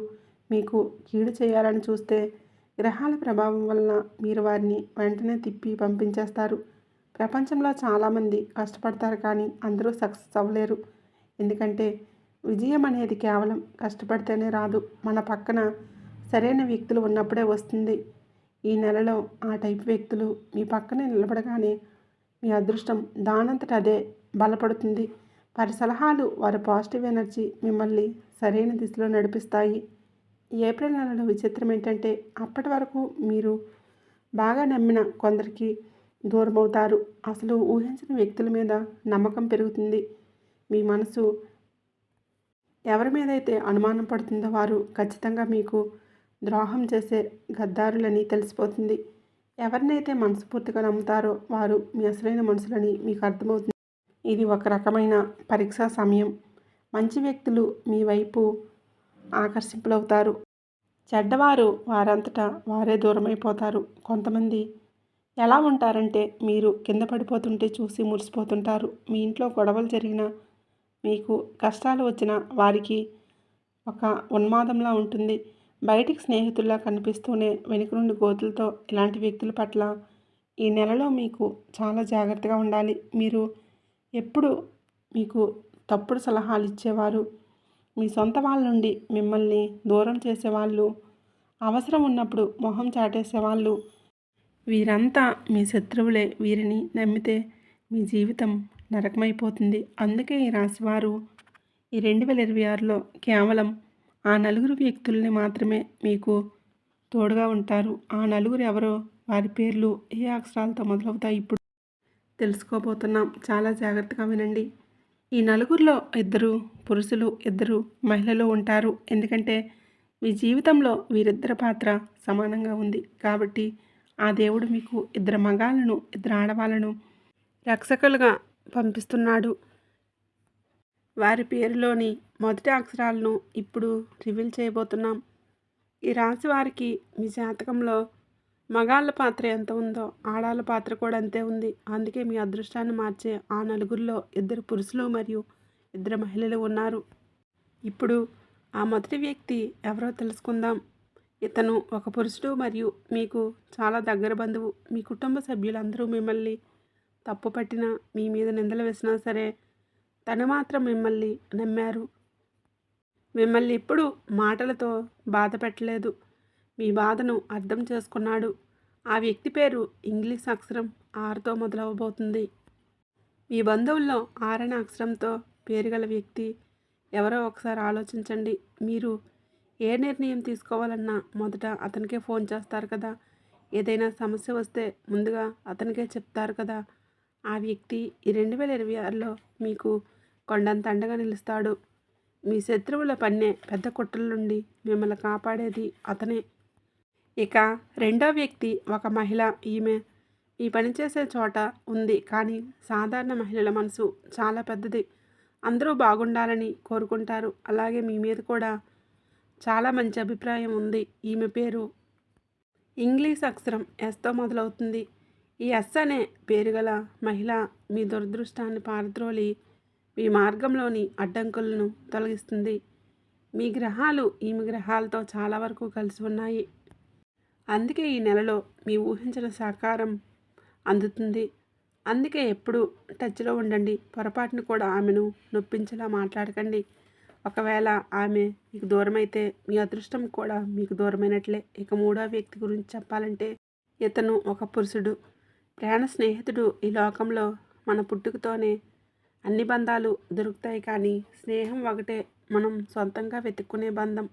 మీకు కీడు చేయాలని చూస్తే గ్రహాల ప్రభావం వలన మీరు వారిని వెంటనే తిప్పి పంపించేస్తారు. ప్రపంచంలో చాలామంది కష్టపడతారు, కానీ అందరూ సక్సెస్ అవ్వలేరు. ఎందుకంటే విజయం అనేది కేవలం కష్టపడితేనే రాదు, మన పక్కన సరైన వ్యక్తులు ఉన్నప్పుడే వస్తుంది. ఈ నెలలో ఆ టైప్ వ్యక్తులు మీ పక్కనే నిలబడగానే మీ అదృష్టం దానంతట అదే బలపడుతుంది. వారి సలహాలు, వారి పాజిటివ్ ఎనర్జీ మిమ్మల్ని సరైన దిశలో నడిపిస్తాయి. ఏప్రిల్ నెలలో విచిత్రం ఏంటంటే అప్పటి వరకు మీరు బాగా నమ్మిన కొందరికి దూరం అవుతారు. అసలు ఊహించిన వ్యక్తుల మీద నమ్మకం పెరుగుతుంది. మీ మనసు ఎవరి మీదైతే అనుమానం పడుతుందో వారు ఖచ్చితంగా మీకు ద్రోహం చేసే గద్దారులని తెలిసిపోతుంది. ఎవరినైతే మనస్ఫూర్తిగా నమ్ముతారో వారు మీ అసలైన మనుషులని మీకు అర్థమవుతుంది. ఇది ఒక రకమైన పరీక్షా సమయం. మంచి వ్యక్తులు మీ వైపు ఆకర్షింపులవుతారు. చెడ్డవారు వారంతటా వారే దూరమైపోతారు. కొంతమంది ఎలా ఉంటారంటే మీరు కింద పడిపోతుంటే చూసి మురిసిపోతుంటారు. మీ ఇంట్లో గొడవలు జరిగినా, మీకు కష్టాలు వచ్చినా వారికి ఒక ఉన్మాదంలా ఉంటుంది. బయటికి స్నేహితుల్లా కనిపిస్తూనే వెనుక నుండి గోతులతో ఇలాంటి వ్యక్తుల పట్ల ఈ నెలలో మీకు చాలా జాగ్రత్తగా ఉండాలి. మీరు ఎప్పుడు మీకు తప్పుడు సలహాలు ఇచ్చేవారు, మీ సొంత వాళ్ళ నుండి మిమ్మల్ని దూరం చేసేవాళ్ళు, అవసరం ఉన్నప్పుడు మొహం చాటేసేవాళ్ళు, వీరంతా మీ శత్రువులే. వీరిని నమ్మితే మీ జీవితం నరకమైపోతుంది. అందుకే ఈ రాశివారు ఈ 2026లో కేవలం ఆ నలుగురు వ్యక్తుల్ని మాత్రమే మీకు తోడుగా ఉంటారు. ఆ నలుగురు ఎవరో, వారి పేర్లు ఏ అక్షరాలతో మొదలవుతాయి ఇప్పుడు తెలుసుకోబోతున్నాం. చాలా జాగ్రత్తగా వినండి. ఈ నలుగురిలో 2 పురుషులు, 2 మహిళలు ఉంటారు. ఎందుకంటే మీ జీవితంలో వీరిద్దరి పాత్ర సమానంగా ఉంది. కాబట్టి ఆ దేవుడు మీకు ఇద్దరు మగాళ్ళను, ఇద్దరు ఆడవాళ్ళను రక్షకులుగా పంపిస్తున్నాడు. వారి పేరులోని మొదటి అక్షరాలను ఇప్పుడు రివీల్ చేయబోతున్నాం. ఈ రాశి వారికి మీ జాతకంలో మగాళ్ళ పాత్ర ఎంత ఉందో ఆడాళ్ళ పాత్ర కూడా అంతే ఉంది. అందుకే మీ అదృష్టాన్ని మార్చే ఆ నలుగురిలో ఇద్దరు పురుషులు మరియు ఇద్దరు మహిళలు ఉన్నారు. ఇప్పుడు ఆ మొదటి వ్యక్తి ఎవరో తెలుసుకుందాం. ఇతను ఒక పురుషుడు మరియు మీకు చాలా దగ్గర బంధువు. మీ కుటుంబ సభ్యులందరూ మిమ్మల్ని తప్పు పట్టినా, మీ మీద నిందలు వేసినా సరే తను మాత్రం మిమ్మల్ని నమ్మారు. మిమ్మల్ని ఎప్పుడు మాటలతో బాధ పెట్టలేదు. మీ బాధను అర్థం చేసుకున్నాడు. ఆ వ్యక్తి పేరు ఇంగ్లీష్ అక్షరం ఆర్తో మొదలవబోతుంది. మీ బంధువుల్లో ఆరని అక్షరంతో పేరు గల వ్యక్తి ఎవరో ఒకసారి ఆలోచించండి. మీరు ఏ నిర్ణయం తీసుకోవాలన్నా మొదట అతనికే ఫోన్ చేస్తారు కదా. ఏదైనా సమస్య వస్తే ముందుగా అతనికే చెప్తారు కదా. ఆ వ్యక్తి ఈ 2026లో మీకు కొండంత అండగా నిలుస్తాడు. మీ శత్రువుల పన్నే పెద్ద కుట్రల నుండి మిమ్మల్ని కాపాడేది అతనే. ఇక రెండో వ్యక్తి ఒక మహిళ. ఈమె ఈ పనిచేసే చోట ఉంది, కానీ సాధారణ మహిళల మనసు చాలా పెద్దది. అందరూ బాగుండాలని కోరుకుంటారు. అలాగే మీ మీద కూడా చాలా మంచి అభిప్రాయం ఉంది. ఈమె పేరు ఇంగ్లీష్ అక్షరం ఎస్తో మొదలవుతుంది. ఈ ఎస్ అనే పేరు గల మహిళ మీ దురదృష్టాన్ని పారద్రోలి మీ మార్గంలోని అడ్డంకులను తొలగిస్తుంది. మీ గ్రహాలు ఈమె గ్రహాలతో చాలా వరకు కలిసి ఉన్నాయి. అందుకే ఈ నెలలో మీ ఊహించిన సహకారం అందుతుంది. అందుకే ఎప్పుడు టచ్లో ఉండండి. పొరపాటును కూడా ఆమెను నొప్పించేలా మాట్లాడకండి. ఒకవేళ ఆమె మీకు దూరమైతే మీ అదృష్టం కూడా మీకు దూరమైనట్లే. ఇక మూడో వ్యక్తి గురించి చెప్పాలంటే ఇతను ఒక పురుషుడు, ప్రాణ స్నేహితుడు. ఈ లోకంలో మన పుట్టుకతోనే అన్ని బంధాలు దొరుకుతాయి, కానీ స్నేహం ఒకటే మనం సొంతంగా వెతుక్కునే బంధం.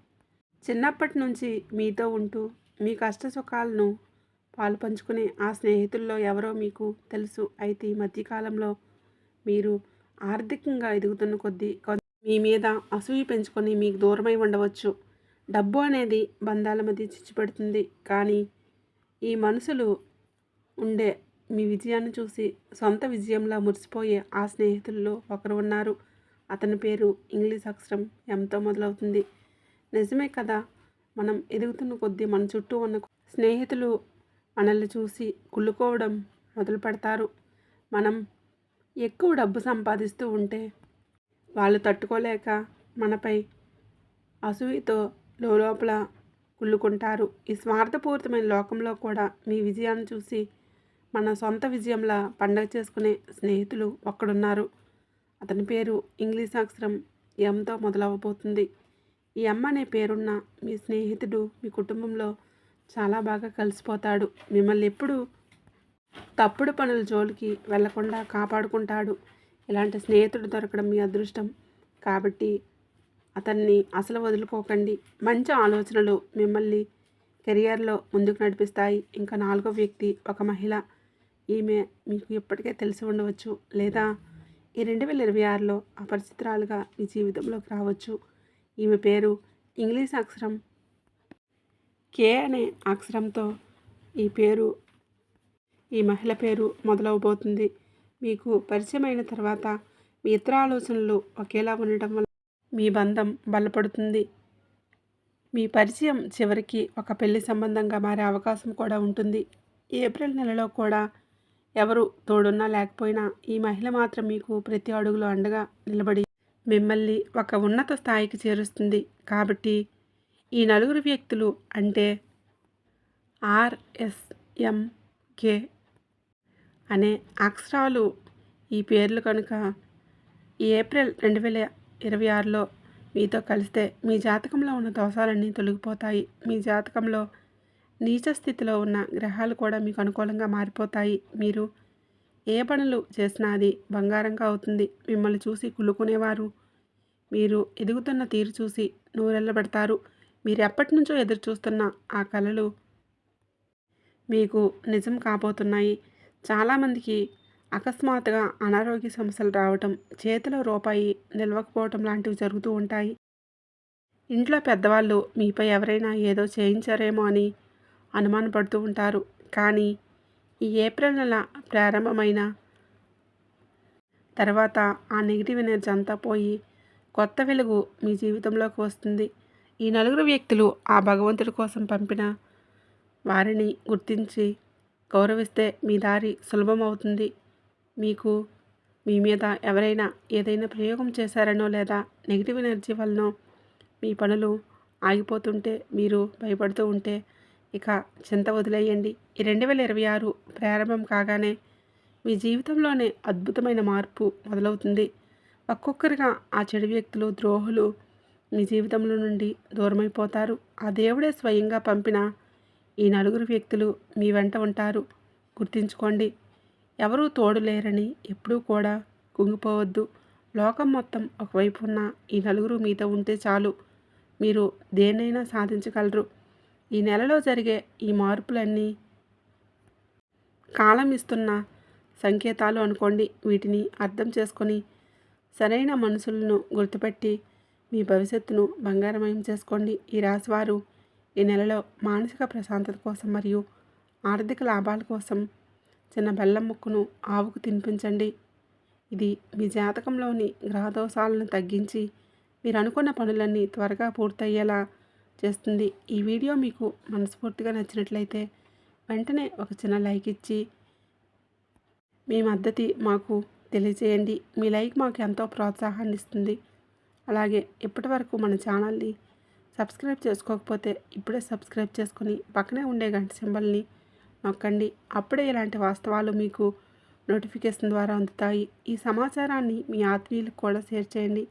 చిన్నప్పటి నుంచి మీతో ఉంటూ మీ కష్ట సుఖాలను పాలు పంచుకునే ఆ స్నేహితుల్లో ఎవరో మీకు తెలుసు. అయితే ఈ మధ్యకాలంలో మీరు ఆర్థికంగా ఎదుగుతున్న కొద్దీ మీ మీద అసూయ పెంచుకొని మీకు దూరమై ఉండవచ్చు. డబ్బు అనేది బంధాల మధ్య చిచ్చు పెడుతుంది, కానీ ఈ మనుషులు ఉండే మీ విజయాన్ని చూసి సొంత విజయంలా మురిసిపోయే ఆ స్నేహితుల్లో ఒకరు ఉన్నారు. అతని పేరు ఇంగ్లీష్ అక్షరం ఎంతో మొదలవుతుంది. నిజమే కదా, మనం ఎదుగుతున్న కొద్దీ మన చుట్టూ ఉన్న స్నేహితులు మనల్ని చూసి కుళ్ళుకోవడం మొదలు పెడతారు. మనం ఎక్కువ డబ్బు సంపాదిస్తూ ఉంటే వాళ్ళు తట్టుకోలేక మనపై అసూయతో లోపల కుళ్ళుకుంటారు. ఈ స్వార్థపూరితమైన లోకంలో కూడా మీ విజయాన్ని చూసి మన సొంత విజయంలా పండగ చేసుకునే స్నేహితులు ఒక్కడున్నారు. అతని పేరు ఇంగ్లీష్ అక్షరం ఎంతో మొదలవబోతుంది. ఈ అమ్మ అనే పేరున్న మీ స్నేహితుడు మీ కుటుంబంలో చాలా బాగా కలిసిపోతాడు. మిమ్మల్ని ఎప్పుడు తప్పుడు పనుల జోలికి వెళ్లకుండా కాపాడుకుంటాడు. ఇలాంటి స్నేహితుడు దొరకడం మీ అదృష్టం. కాబట్టి అతన్ని అసలు వదులుకోకండి. మంచి ఆలోచనలు మిమ్మల్ని కెరియర్లో ముందుకు నడిపిస్తాయి. ఇంకా నాలుగో వ్యక్తి ఒక మహిళ. ఈమె మీకు ఇప్పటికే తెలిసి ఉండవచ్చు, లేదా ఈ 2026లో అపరిచితురాలుగా మీ జీవితంలోకి రావచ్చు. ఈమె పేరు ఇంగ్లీష్ అక్షరం కే అనే అక్షరంతో ఈ మహిళ పేరు మొదలవబోతుంది. మీకు పరిచయమైన తర్వాత మీ ఇతర ఆలోచనలు ఒకేలా ఉండటం వల్ల మీ బంధం బలపడుతుంది. మీ పరిచయం చివరికి ఒక పెళ్లి సంబంధంగా మారే అవకాశం కూడా ఉంటుంది. ఏప్రిల్ నెలలో కూడా ఎవరు తోడున్నా లేకపోయినా ఈ మహిళ మాత్రం మీకు ప్రతి అడుగులో అండగా నిలబడి మిమ్మల్ని ఒక ఉన్నత స్థాయికి చేరుస్తుంది. కాబట్టి ఈ నలుగురు వ్యక్తులు అంటే RSMK అనే అక్షరాలు ఈ పేర్లు కనుక ఈ ఏప్రిల్ 2026లో మీతో కలిస్తే మీ జాతకంలో ఉన్న దోషాలన్నీ తొలగిపోతాయి. మీ జాతకంలో నీచ స్థితిలో ఉన్న గ్రహాలు కూడా మీకు అనుకూలంగా మారిపోతాయి. మీరు ఏ పనులు చేసినా అది బంగారంగా అవుతుంది. మిమ్మల్ని చూసి కుళ్ళుకునేవారు మీరు ఎదుగుతున్న తీరు చూసి నూరెళ్ళబెడతారు. మీరు ఎప్పటి నుంచో ఎదురు చూస్తున్న ఆ కలలు మీకు నిజం కాబోతున్నాయి. చాలామందికి అకస్మాత్తుగా అనారోగ్య సమస్యలు రావటం, చేతిలో రూపాయి నిలవకపోవటం లాంటివి జరుగుతూ ఉంటాయి. ఇంట్లో పెద్దవాళ్ళు మీపై ఎవరైనా ఏదో చేయించారేమో అని అనుమానపడుతూ ఉంటారు. కానీ ఈ ఏప్రిల్ నెల ప్రారంభమైన తర్వాత ఆ నెగిటివ్ ఎనర్జీ అంతా పోయి కొత్త వెలుగు మీ జీవితంలోకి వస్తుంది. ఈ నలుగురు వ్యక్తులు ఆ భగవంతుడి కోసం పంపిన వారిని గుర్తించి గౌరవిస్తే మీ దారి సులభం అవుతుంది. మీకు మీ మీద ఎవరైనా ఏదైనా ప్రయోగం చేశారనో లేదా నెగిటివ్ ఎనర్జీ వలనో మీ పనులు ఆగిపోతుంటే, మీరు భయపడుతూ ఉంటే ఇక చింత వదిలేయండి. ఈ 2026 ప్రారంభం కాగానే మీ జీవితంలోనే అద్భుతమైన మార్పు మొదలవుతుంది. ఒక్కొక్కరిగా ఆ చెడు వ్యక్తులు, ద్రోహులు మీ జీవితంలో నుండి దూరమైపోతారు. ఆ దేవుడే స్వయంగా పంపిన ఈ నలుగురు వ్యక్తులు మీ వెంట ఉంటారు. గుర్తుంచుకోండి, ఎవరూ తోడు లేరని ఎప్పుడూ కూడా కుంగిపోవద్దు. లోకం మొత్తం ఒకవైపు ఉన్న ఈ నలుగురు మీతో ఉంటే చాలు, మీరు దేన్నైనా సాధించగలరు. ఈ నెలలో జరిగే ఈ మార్పులన్నీ కాలం ఇస్తున్న సంకేతాలు అనుకోండి. వీటిని అర్థం చేసుకొని సరైన మనుషులను గుర్తుపెట్టి మీ భవిష్యత్తును బంగారమయం చేసుకోండి. ఈ రాశివారు ఈ నెలలో మానసిక ప్రశాంతత కోసం మరియు ఆర్థిక లాభాల కోసం చిన్న బెల్లం ముక్కను ఆవుకు తినిపించండి. ఇది మీ జాతకంలోని గ్రహదోషాలను తగ్గించి మీరు అనుకున్న పనులన్నీ త్వరగా పూర్తయ్యేలా చేస్తుంది. ఈ వీడియో మీకు మనస్ఫూర్తిగా నచ్చినట్లయితే వెంటనే ఒక చిన్న లైక్ ఇచ్చి మీ మద్దతు మాకు తెలియజేయండి. మీ లైక్ మాకు ఎంతో ప్రోత్సాహాన్ని ఇస్తుంది. అలాగే ఇప్పటివరకు మన ఛానల్ని సబ్స్క్రైబ్ చేసుకోకపోతే ఇప్పుడే సబ్స్క్రైబ్ చేసుకొని పక్కనే ఉండే గంట సింబల్ని నొక్కండి. అప్పుడే ఇలాంటి వాస్తవాలు మీకు నోటిఫికేషన్ ద్వారా అందుతాయి. ఈ సమాచారాన్ని మీ ఆత్మీయులకు కూడా షేర్ చేయండి.